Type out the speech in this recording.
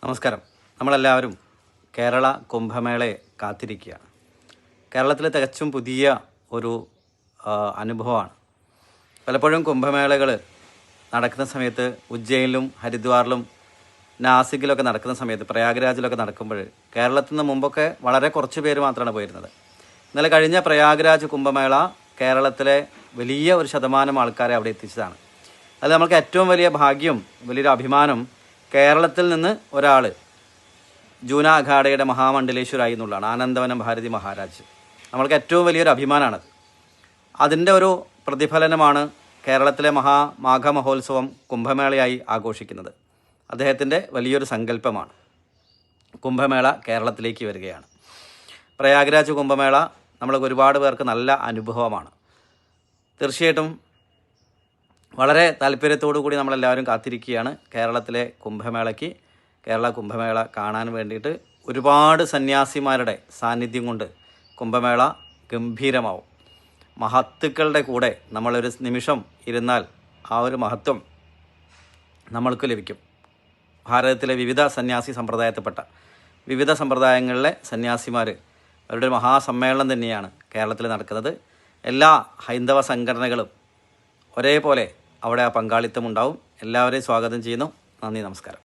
നമസ്കാരം. നമ്മളെല്ലാവരും കേരള കുംഭമേളയെ കാത്തിരിക്കുകയാണ്. കേരളത്തിൽ തികച്ചും പുതിയ ഒരു അനുഭവമാണ്. പലപ്പോഴും കുംഭമേളകൾ നടക്കുന്ന സമയത്ത് ഉജ്ജയിനിലും ഹരിദ്വാറിലും നാസിക്കിലൊക്കെ നടക്കുന്ന സമയത്ത് പ്രയാഗ്രാജിലൊക്കെ നടക്കുമ്പോൾ കേരളത്തിൽ നിന്ന് മുമ്പൊക്കെ വളരെ കുറച്ച് പേര് മാത്രമാണ് പോയിരുന്നത്. ഇന്നലെ കഴിഞ്ഞ പ്രയാഗ്രാജ് കുംഭമേള കേരളത്തിലെ വലിയ ഒരു ശതമാനം ആൾക്കാരെ അവിടെ എത്തിച്ചതാണ്. അത് നമ്മൾക്ക് ഏറ്റവും വലിയ ഭാഗ്യം, വലിയൊരു അഭിമാനം. കേരളത്തിൽ നിന്ന് ഒരാൾ ജൂന അഖാഡയുടെ മഹാമണ്ഡലേശ്വരായി എന്നുള്ളതാണ്. ആനന്ദവനം ഭാരതി മഹാരാജ് നമ്മൾക്ക് ഏറ്റവും വലിയൊരു അഭിമാനമാണത്. അതിൻ്റെ ഒരു പ്രതിഫലനമാണ് കേരളത്തിലെ മാഘ മഹോത്സവം കുംഭമേളയായി ആഘോഷിക്കുന്നത്. അദ്ദേഹത്തിൻ്റെ വലിയൊരു സങ്കല്പമാണ്. കുംഭമേള കേരളത്തിലേക്ക് വരികയാണ്. പ്രയാഗ്രാജ് കുംഭമേള നമ്മൾക്ക് ഒരുപാട് പേർക്ക് നല്ല അനുഭവമാണ്. തീർച്ചയായിട്ടും വളരെ താല്പര്യത്തോടു കൂടി നമ്മളെല്ലാവരും കാത്തിരിക്കുകയാണ് കേരളത്തിലെ കുംഭമേളയ്ക്ക്. കേരള കുംഭമേള കാണാൻ വേണ്ടിയിട്ട് ഒരുപാട് സന്യാസിമാരുടെ സാന്നിധ്യം കൊണ്ട് കുംഭമേള ഗംഭീരമാവും. മഹത്തുക്കളുടെ കൂടെ നമ്മളൊരു നിമിഷം ഇരുന്നാൽ ആ ഒരു മഹത്വം നമ്മൾക്ക് ലഭിക്കും. ഭാരതത്തിലെ വിവിധ സന്യാസി സമ്പ്രദായത്തിൽപ്പെട്ട വിവിധ സമ്പ്രദായങ്ങളിലെ സന്യാസിമാർ അവരുടെ മഹാസമ്മേളനം തന്നെയാണ് കേരളത്തിൽ നടക്കുന്നത്. എല്ലാ ഹൈന്ദവ സംഘടനകളും ഒരേപോലെ അവിടെ ആ പങ്കാളിത്തമുണ്ടാവും. എല്ലാവരെയും സ്വാഗതം ചെയ്യുന്നു. നന്ദി, നമസ്കാരം.